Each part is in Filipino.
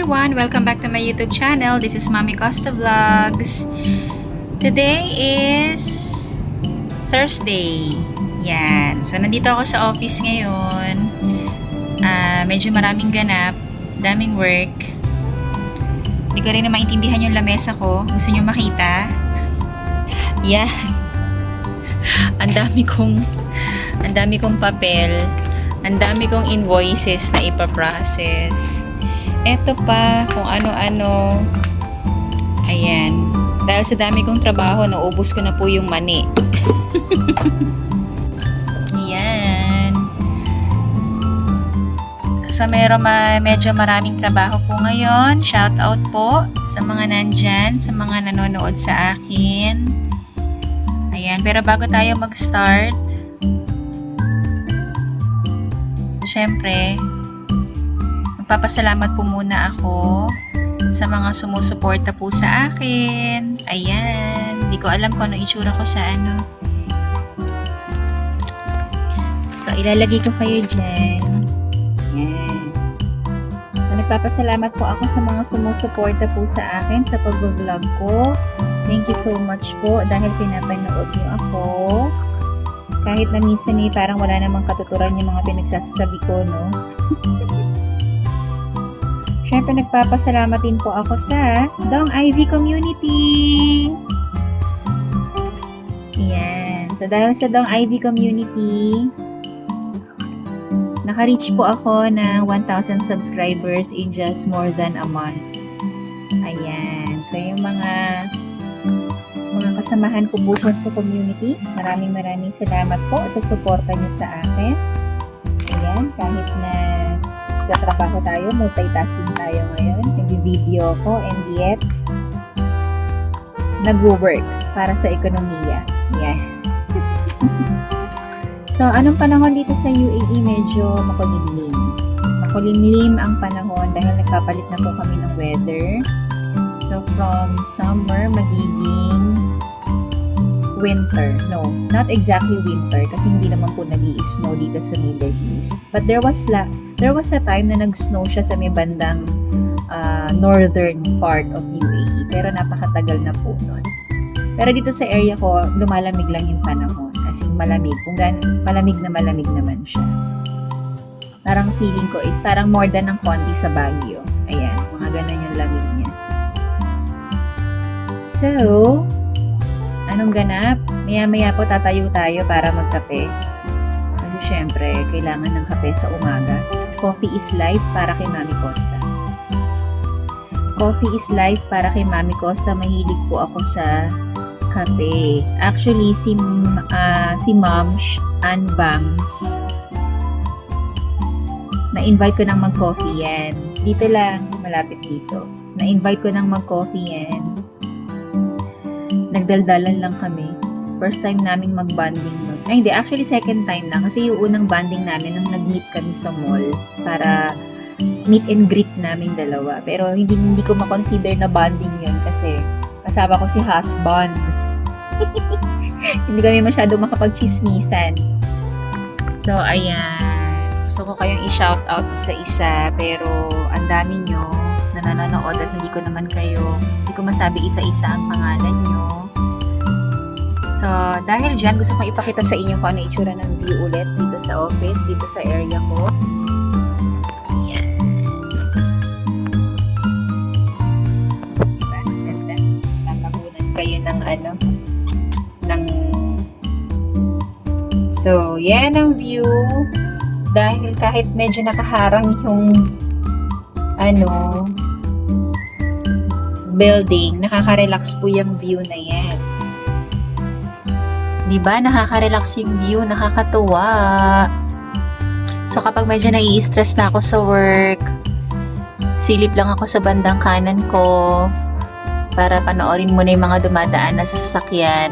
everyone! Welcome back to my YouTube channel. This is Mami Costa Vlogs. Today is Thursday. Yan. So, nandito ako sa office ngayon. Medyo maraming ganap. Daming work. Hindi ko rin na maintindihan yung lamesa ko. Gusto nyo makita? Yan. Ang dami kong papel. Ang dami kong invoices na ipaprocess. Eto pa, kung ano-ano. Ayan. Dahil sa dami kong trabaho, naubos ko na po yung money. Ayan. So, medyo maraming trabaho po ngayon. Shout out po sa mga nandyan, sa mga nanonood sa akin. Ayan. Pero bago tayo mag-start, syempre, magpapasalamat po muna ako sa mga sumusuporta po sa akin. Ayan. Hindi ko alam kung ano itsura ko sa ano. So, ilalagay ko kayo dyan. Ayan. So, nagpapasalamat po ako sa mga sumusuporta po sa akin sa pag-vlog ko. Thank you so much po dahil pinapanood niyo ako. Kahit na minsan parang wala namang katuturan yung mga pinagsasasabi ko, no? Siyempre, nagpapasalamat din po ako sa Dong Ivy Community. Ayan. So, dahil sa Dong Ivy Community, naka-reach po ako ng 1,000 subscribers in just more than a month. Ayan. So, yung mga kasamahan ko po sa community, maraming salamat po sa suporta nyo sa akin. Ayan. Kahit na trabaho tayo, multitasking tayo ngayon, nag-video ko, and yet nag-work para sa ekonomiya. Yeah. So, anong panahon dito sa UAE? Medyo makulimlim. Makulimlim ang panahon dahil nagpapalit na po kami ng weather. So, from summer, magiging winter. No, not exactly winter kasi hindi naman po nag-i-snow dito sa Middle East. But there was a time na nag-snow siya sa may bandang northern part of UAE. Pero napakatagal na po nun. Pero dito sa area ko, lumalamig lang yung panahon. As in, malamig. Malamig naman siya. Parang feeling ko is parang more than ng konti sa Baguio. Ayan, mga ganun yung lamig niya. So, anong ganap? Maya-maya po tatayo tayo para magkape. Kasi syempre, kailangan ng kape sa umaga. Coffee is life para kay Mami Costa. Coffee is life para kay Mami Costa. Mahilig po ako sa kape. Actually, si Ma'am Ann Bangs, na-invite ko nang mag-coffee yan. Dito lang, malapit dito. Na-invite ko nang mag-coffee yan. Nagdaldalan lang kami. First time naming mag-bonding nun. Ay, hindi. Actually, second time na. Kasi yung unang bonding namin nung nag-meet kami sa mall para meet and greet naming dalawa. Pero hindi ko makonsider na bonding yun kasi kasama ko si husband. Hindi kami masyado makapag-chismisan. So, ayan. Gusto ko kayong i-shout out isa-isa pero ang dami nyo na nanonood at hindi ko masabi isa-isa ang pangalan nyo. So, dahil dyan, gusto kong ipakita sa inyo kung ano itsura ng view ulit dito sa office, dito sa area ko. Ayan. Ganda. Kakakunan kayo ng So, yan ang view. Dahil kahit medyo nakaharang yung building, nakaka-relax po yung view na yan. Diba? Nakaka-relax yung view, nakakatuwa. So, kapag medyo nai-stress na ako sa work, silip lang ako sa bandang kanan ko para panoorin muna yung mga dumadaan na sa sasakyan.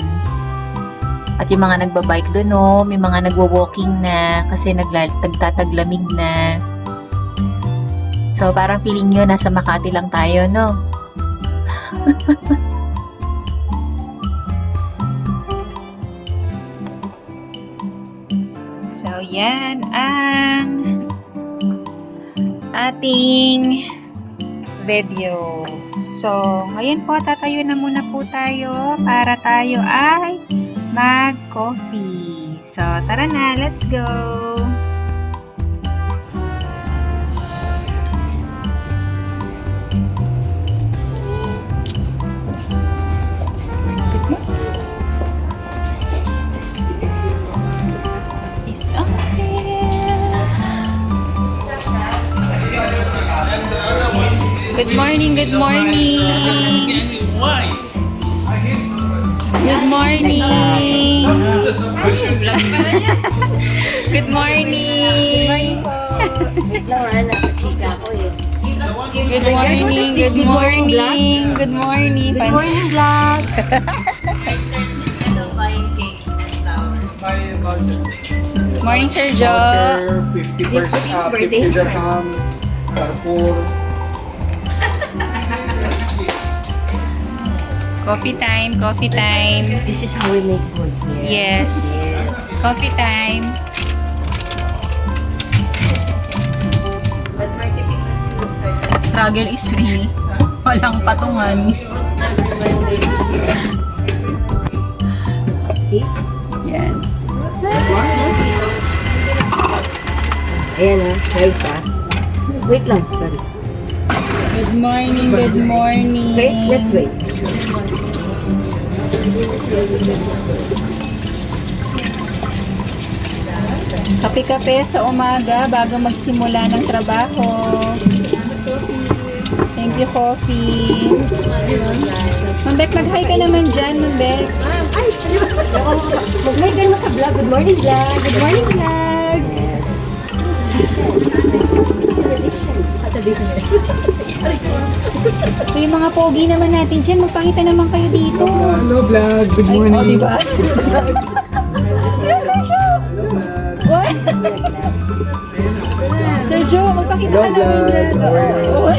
At yung mga nagbabike doon, no? May mga nagwo-walking na kasi nagtataglamig na. So, parang feeling nyo, nasa Makati lang tayo, no? So, yan ang ating video. So, ngayon po, tatayo na muna po tayo para tayo ay mag-coffee. So, tara na, let's go! It's office! Good morning, good morning! Good morning! Good morning! Wait lang, Ana. Chika ko eh. Good morning, good morning, good morning. Good morning, vlog. Morning, Sir Joe. Voucher, 50%, 50 dirhams, Carrefour. Coffee time, coffee time. This is how we make food here. Yes. Coffee time. Struggle is real. Walang patungan. See? Yan. Ayan guys Wait lang, sorry. Good morning, good morning. Wait, let's wait. Kape-kape sa umaga bago magsimula ng trabaho. Thank you, coffee. Mambek, mag-hi ka naman dyan, Mambek. Ay, mag-hi ka naman sa vlog. Good morning, vlog. Good morning, vlog. So, yung mga pogi naman natin dyan, magpakita naman kayo dito. Hello vlog, good Ay, morning. oh, diba? Yes, Sir Joe! What? Sir Joe, magpakita ka Hello, naman dyan. vlog. How are you? Oo.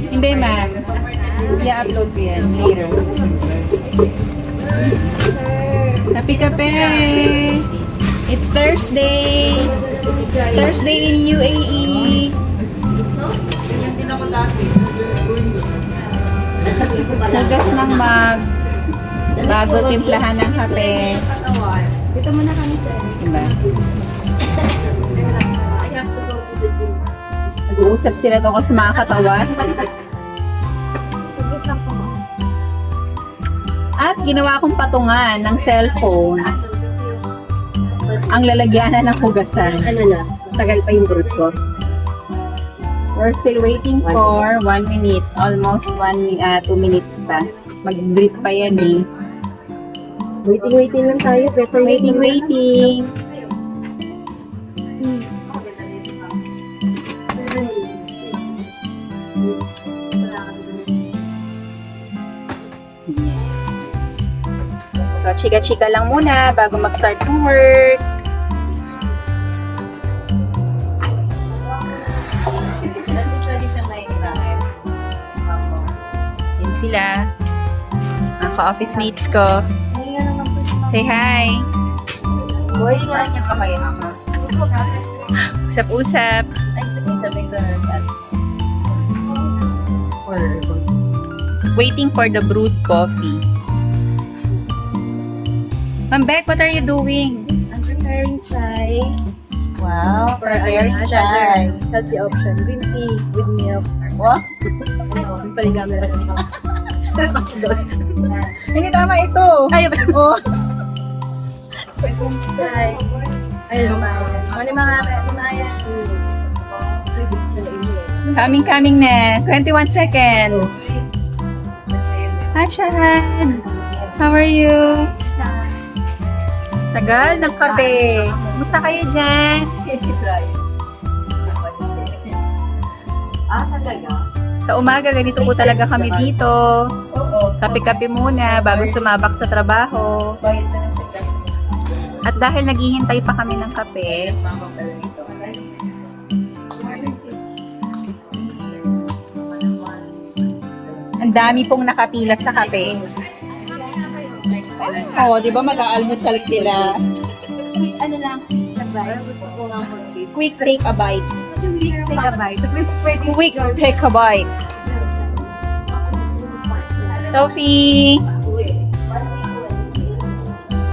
Hindi, ma'am. I-upload ko yan later. Kape-kape! It's Thursday! Thursday in UAE! Hugas ng mug. Bago timplahan ng kape. Dito muna kami, sir. Diba? Nag-uusap sila tungkol sa mga katawan. At ginawa kong patungan ng cellphone ang lalagyanan ng hugasan. Ano na? Tagal pa yung brood ko. We're still waiting for 1 minute. Almost 2 minutes pa. Mag-drip pa yan eh. Waiting lang tayo. Better Waiting. So, chika-chika lang muna bago mag-start ng work. Yun sila. Ang ka-office mates ko. Say hi. Morning nga. Usap-usap. Waiting for the brewed coffee. Ma'am Beck, what are you doing? I'm preparing chai. Wow, Preparing chai. Healthy option. Green tea with milk. What? Yung pala yung camera. Hindi tama ito. Ay, oh. Chai. Ayun. Ano mga kumaya? Coming na. 21 seconds. Hi, Shahad. How are you? Tagal ng kape. Kumusta kayo dyan? Talaga? Sa umaga, ganito po talaga kami dito. Kape-kape muna bago sumabak sa trabaho. At dahil naghihintay pa kami ng kape, ang dami pong nakapila sa kape. Oo, di ba mag-aalmusal sila? Ano lang, Quick take a bite. Take a bite. Quick take a bite. Sophie!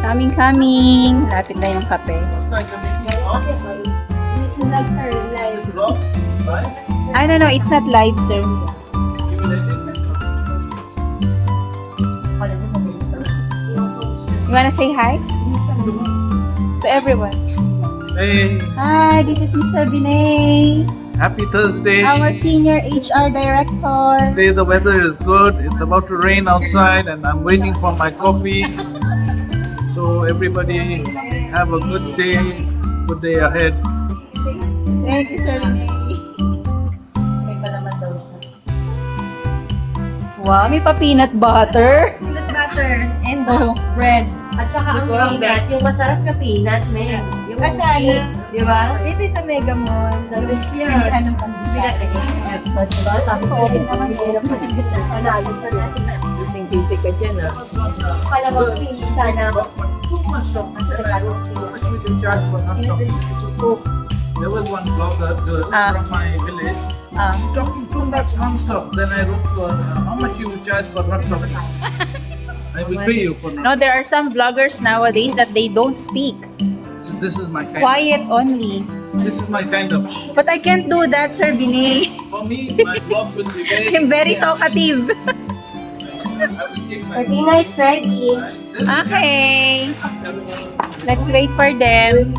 Coming. Lapit na yung kape. I don't know, it's not live, sir. You wanna say hi? To everyone. Hey, Hi, this is Mr. Binay, happy Thursday. our senior HR director. Today the weather is good. It's about to rain outside and I'm waiting for my coffee. So everybody have a good day ahead. Thank you, Sir Binay. Wow, may pa peanut butter. Peanut butter and Oh. bread. At saka ang peanut, yung masarap na peanut, men. Yung Asali. di ba? Dito sa Mega Mall. Tapos Hindi yan. anong pang Bigat na yan. Di ba? Sabi ko, panalo pa natin. Bising-bising ka dyan, ah. Kalawang king, sana. Too much stuff. How much we can charge for hot dog? There was one blogger girl from my village talking too much non-stop. Then I wrote to her, how much you will charge for hot dog? I will pay you for No, there are some vloggers nowadays that they don't speak. This is my kind. Quiet only. This is my kind of. But I can't do that, Sir Binay. For me, my blog will be very. I'm very talkative. I will take my. For dinner, it's ready. Okay. Let's wait for them.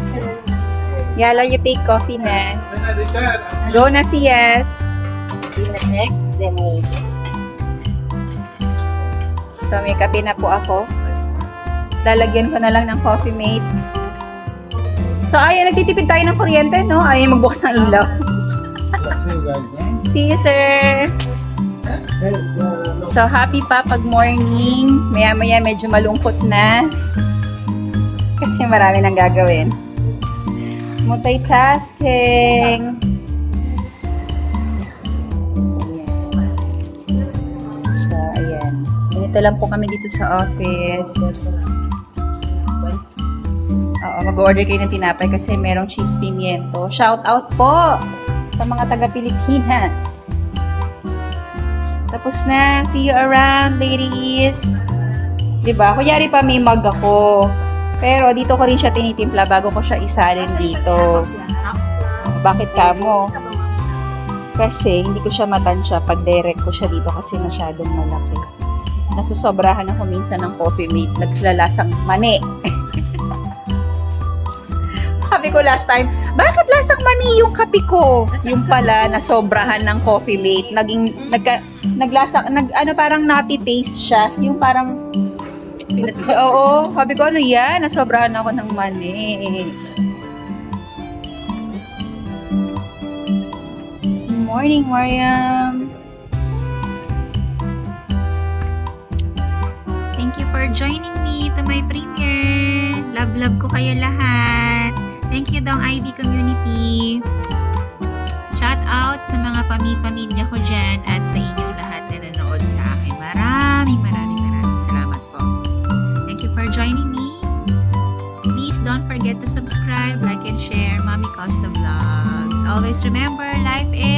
Yala, you take coffee na. When I retire, Go na si Yes. Dinner next, then me. So, may kape na po ako. Lalagyan ko na lang ng Coffee Mate. So, ayun, nagtitipid tayo ng kuryente, no? Ayun, magbukas ng ilaw. see you guys. See you, sir. So, happy pa pag morning. Maya-maya medyo malungkot na. Kasi marami nang gagawin. Multitasking. So, ayan. Ganito lang po kami dito sa office. Oo, mag-order kayo ng tinapay kasi merong cheese pimiento. Shout out po sa mga taga-Pilipinas. Tapos na. See you around, ladies. Diba? Kunyari pa may mug ako. Pero dito ko rin siya tinitimpla bago ko siya isalin dito. Bakit kamo? Kasi hindi ko siya matansya pag direct ko siya dito kasi masyadong malaki. Nasusobrahan ako minsan ng Coffee Mate. Naglalasang mani. Sabi ko last time, bakit lasang mani yung kape ko? Yung pala, nasobrahan ng Coffee Mate. Parang nutty taste siya. Yung parang, oo, sabi ko, ano yan? Nasobrahan ako ng mani. Good morning, Mariam. Thank you for joining me to my premiere. Love ko kayo lahat. Thank you Dong IB community. Shout out sa mga pamilya ko dyan at sa inyong lahat na nanood sa akin. Maraming salamat po. Thank you for joining me. Please don't forget to subscribe, like, and share Mommy Costa Vlogs. Always remember, life is